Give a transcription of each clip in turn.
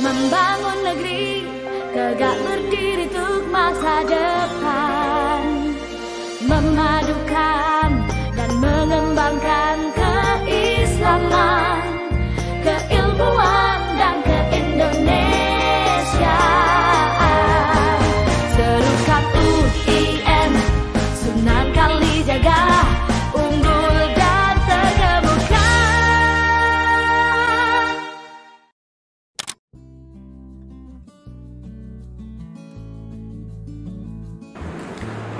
Membangun negeri tegak berdiri untuk masa depan, memadukan dan mengembangkan keislaman, keilmuan dan keindonesiaan. Serukan UIN, Sunan Kalijaga, unggul dan terkemuka.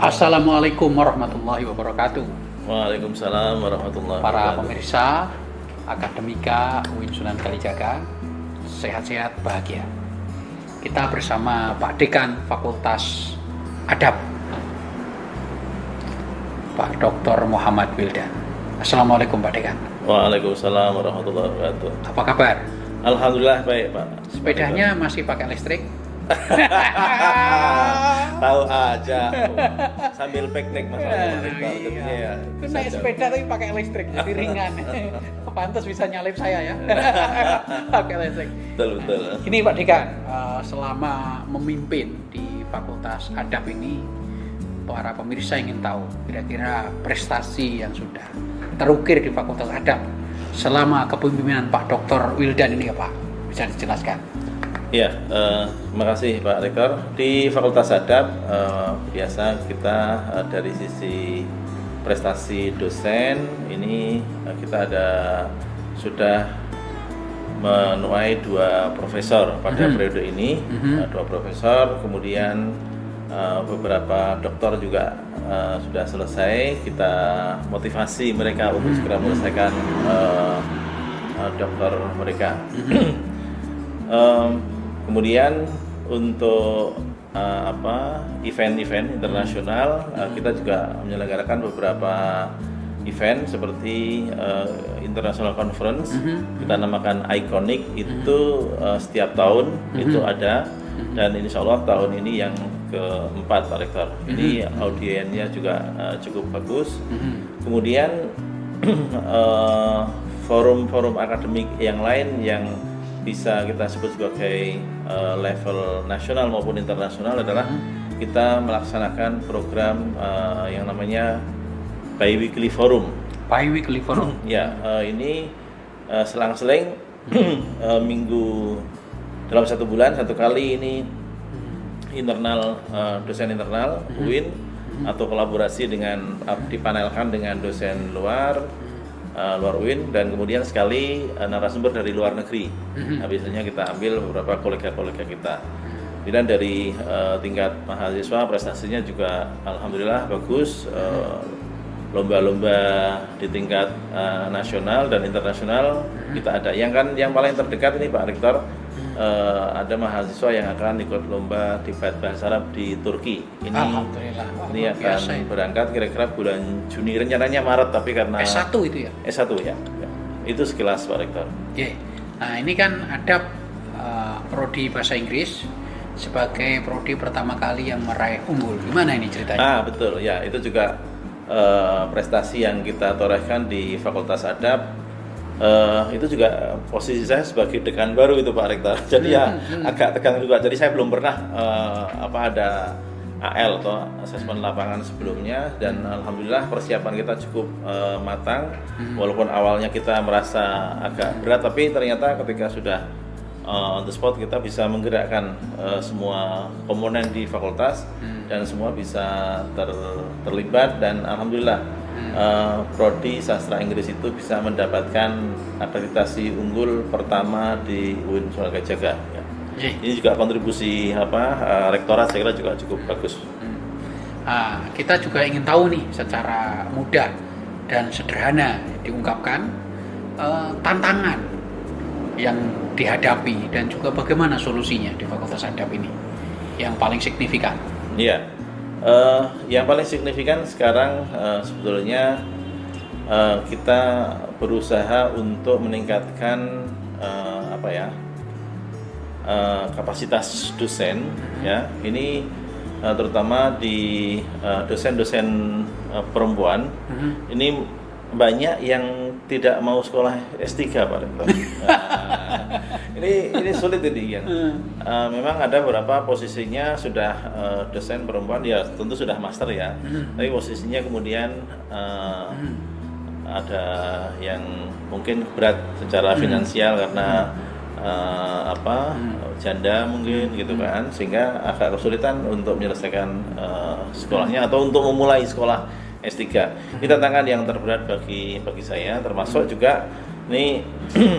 Assalamualaikum warahmatullahi wabarakatuh. Waalaikumsalam warahmatullahi Para wabarakatuh. pemirsa Akademika UIN Sunan Kalijaga, sehat-sehat bahagia. Kita bersama Pak Dekan Fakultas Adab, Pak Dr. Muhammad Wildan. Assalamualaikum Pak Dekan. Waalaikumsalam warahmatullahi wabarakatuh. Apa kabar? Alhamdulillah baik Pak. Sepedanya masih pakai listrik? Tahu aja. Sambil piknik masalahnya. Iya. Itu naik sepeda tapi pakai listrik, jadi ringan. Pantas bisa nyalip saya ya. Pakai listrik. Betul. Ini Pak Dekan, selama memimpin di Fakultas Adab ini, para pemirsa ingin tahu kira-kira prestasi yang sudah terukir di Fakultas Adab selama kepemimpinan Pak Dr. Wildan ini ya Pak, bisa dijelaskan? Ya, terima kasih Pak Rektor. Di Fakultas Adab biasa kita dari sisi prestasi dosen ini kita sudah menuai 2 profesor pada periode ini, 2 profesor, kemudian beberapa doktor juga sudah selesai. Kita motivasi mereka untuk segera menyelesaikan doktor mereka. Kemudian untuk event-event internasional kita juga menyelenggarakan beberapa event seperti International Conference, kita namakan Iconic, itu setiap tahun itu ada, dan insya Allah tahun ini yang keempat Pak Rektor. Jadi audiennya juga cukup bagus. Kemudian forum-forum akademik yang lain yang bisa kita sebut sebagai level nasional maupun internasional adalah kita melaksanakan program yang namanya Bi-Weekly Forum. Bi-Weekly Forum? Ya, ini selang-seling minggu dalam 1 bulan 1 kali ini internal, dosen internal UIN atau kolaborasi dengan dipanelkan dengan dosen luar UIN, dan kemudian sekali narasumber dari luar negeri. Nah, biasanya kita ambil beberapa kolega-kolega kita. Dan dari tingkat mahasiswa prestasinya juga alhamdulillah bagus. Lomba-lomba di tingkat nasional dan internasional kita ada. Yang paling terdekat ini Pak Rektor, ada mahasiswa yang akan ikut lomba debat bahasa Arab di Turki. Ini akan berangkat kira-kira bulan Juni, rencananya Maret, tapi karena S1 itu ya? S1 ya. Itu sekilas Pak Rektor. Oke. Nah, ini kan Adab prodi bahasa Inggris sebagai prodi pertama kali yang meraih unggul. Gimana ini ceritanya? Betul ya, itu juga prestasi yang kita torehkan di Fakultas Adab. Itu juga posisi saya sebagai dekan baru itu Pak Rektor. Jadi agak tegang juga. Jadi saya belum pernah ada AL atau asesmen lapangan sebelumnya, dan alhamdulillah persiapan kita cukup matang. Walaupun awalnya kita merasa agak berat, tapi ternyata ketika sudah on the spot kita bisa menggerakkan semua komponen di fakultas dan semua bisa terlibat, dan alhamdulillah prodi sastra Inggris itu bisa mendapatkan akreditasi unggul pertama di UIN Sunan Kalijaga. Ya. Ini juga kontribusi rektorat saya kira juga cukup bagus. Kita juga ingin tahu nih secara mudah dan sederhana diungkapkan tantangan yang dihadapi dan juga bagaimana solusinya di Fakultas Adab ini yang paling signifikan. Iya. Yang paling signifikan sekarang sebetulnya kita berusaha untuk meningkatkan kapasitas dosen ya. Ini terutama di dosen-dosen perempuan. Ini banyak yang tidak mau sekolah S3 Pak Rektor. Ini sulit ini yang memang ada beberapa posisinya sudah dosen perempuan ya tentu sudah master ya, tapi posisinya kemudian ada yang mungkin berat secara finansial karena janda mungkin gitu kan, sehingga agak kesulitan untuk menyelesaikan sekolahnya atau untuk memulai sekolah S3. Ini tantangan yang terberat bagi saya, termasuk juga ini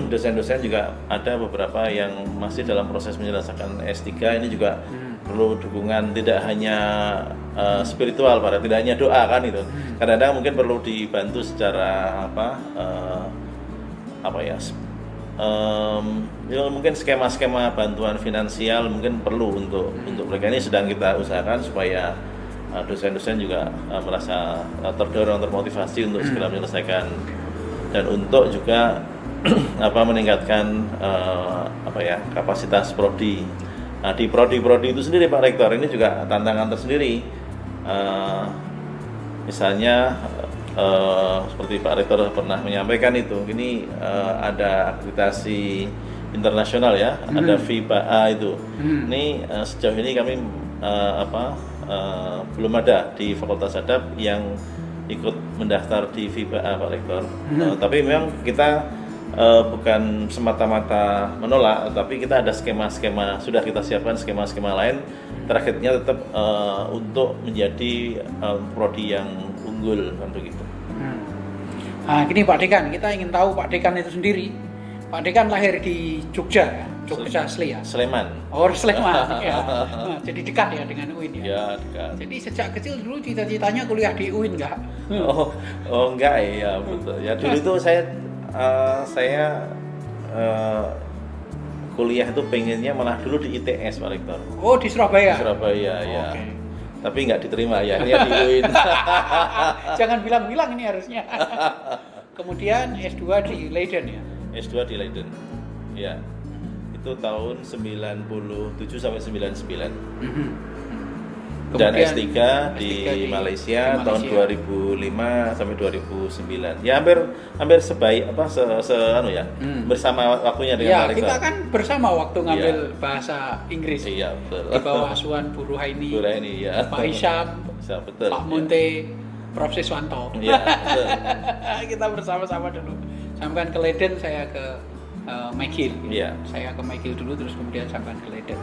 dosen-dosen juga ada beberapa yang masih dalam proses menyelesaikan S3, ini juga perlu dukungan tidak hanya spiritual, tidak hanya doa kan itu. Kadang-kadang mungkin perlu dibantu secara mungkin skema-skema bantuan finansial mungkin perlu untuk mereka. Ini sedang kita usahakan supaya dosen-dosen juga merasa terdorong, termotivasi untuk segera menyelesaikan, dan untuk juga meningkatkan kapasitas prodi. Nah, di prodi itu sendiri Pak Rektor, ini juga tantangan tersendiri. Misalnya seperti Pak Rektor pernah menyampaikan itu, ini ada akreditasi internasional ya, ada FIBA itu. Ini sejauh ini kami belum ada di Fakultas Adab yang ikut mendaftar di FIBA Pak Rektor. Tapi memang kita bukan semata-mata menolak, tapi kita ada skema-skema, sudah kita siapkan skema-skema lain. Targetnya tetap untuk menjadi prodi yang unggul kan begitu. Nah, gini Pak Dekan, kita ingin tahu Pak Dekan itu sendiri. Pak Dekan lahir di Jogja ya, Jogja asli ya. Sleman. Oh, Sleman. Ya. Nah, jadi dekat ya dengan UIN ya. Ya, dekat. Jadi sejak kecil dulu cita-citanya kuliah di UIN enggak? Oh enggak ya, betul. Ya dulu itu saya kuliah itu pengennya malah dulu di ITS Pak Rektor. Oh, di Surabaya. Di Surabaya ya. Okay. Tapi nggak diterima ya, ini di UIN. Jangan bilang-bilang ini harusnya. Kemudian S2 di Leiden ya. S2 di Leiden. Ya. Itu tahun 97 sampai 99. Dan S3 di Malaysia tahun 2005 sampai 2009. Ya hampir sebaik bersama waktunya dengan Pak Rektor. Kita kan bersama waktu ngambil bahasa Inggris. Iya, betul. Di bawah asuhan Bu Ruhaini. Ya. Pak Isyam, betul. Pak Munte, Prof. Siswanto. Iya, betul. Kita bersama-sama dulu. Sampai ke Leiden, saya ke McGill. Iya. Saya ke McGill dulu, terus kemudian sampai ke Leiden.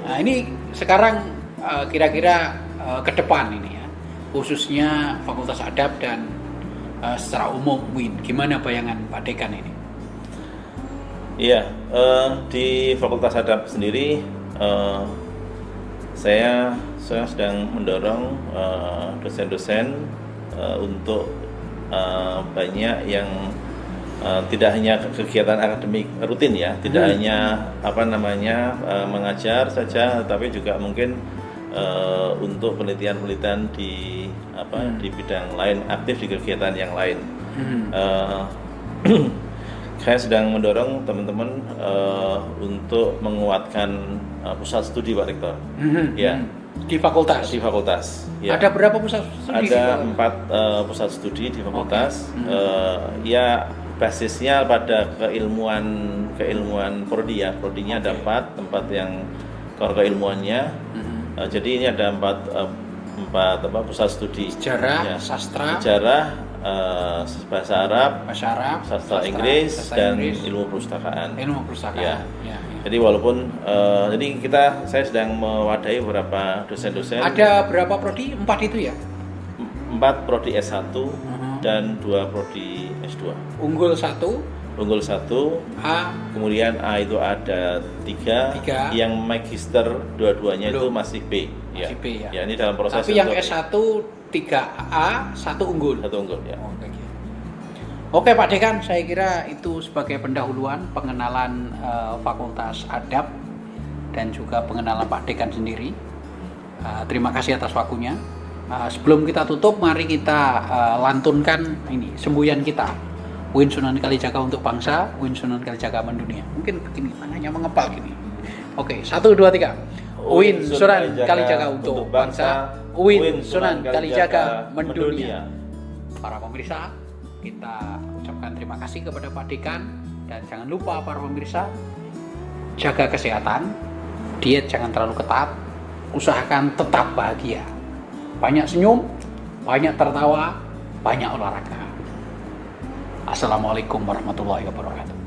Nah, ini sekarang kira-kira ke depan ini ya, khususnya Fakultas Adab dan secara umum UIN, gimana bayangan Pak Dekan ini? Iya, di Fakultas Adab sendiri saya sedang mendorong dosen-dosen untuk banyak yang tidak hanya kegiatan akademik rutin ya, tidak hanya mengajar saja, tapi juga mungkin untuk penelitian-penelitian di bidang lain, aktif di kegiatan yang lain. Saya sedang mendorong teman-teman untuk menguatkan pusat studi Pak Rektor. Ya. Di fakultas. Di fakultas. Ya. Ada berapa pusat studi? Ada 4 pusat studi di fakultas. Ya basisnya pada keilmuan prodi ya. Prodinya ada 4 tempat yang keilmuannya. Jadi ini ada 4 pusat studi. Sejarah, ya. sastra, bahasa Arab, sastra Inggris, dan ilmu perpustakaan. Ya. Jadi walaupun saya sedang mewadahi beberapa dosen-dosen. Ada berapa prodi? 4 itu ya? 4 prodi S1 dan 2 prodi S2. Unggul 1, A. Kemudian A itu ada 3. Yang magister dua-duanya itu masih B. Masih B ya. Ya, ini dalam proses. Tapi yang S1 3A, 1 unggul. 1 unggul ya. Oke Pak Dekan, saya kira itu sebagai pendahuluan pengenalan Fakultas Adab dan juga pengenalan Pak Dekan sendiri. Terima kasih atas waktunya. Sebelum kita tutup, mari kita lantunkan ini semboyan kita. UIN Sunan Kalijaga untuk bangsa, UIN Sunan Kalijaga mendunia. Mungkin begini, mananya mengepal gini. Oke, 1, 2, 3. UIN Sunan Kalijaga untuk bangsa, UIN Sunan Kalijaga mendunia. Para pemirsa, Kita ucapkan terima kasih kepada Pak Dekan, dan jangan lupa para pemirsa, jaga kesehatan, diet jangan terlalu ketat, usahakan tetap bahagia, banyak senyum, banyak tertawa, banyak olahraga. Assalamualaikum warahmatullahi wabarakatuh.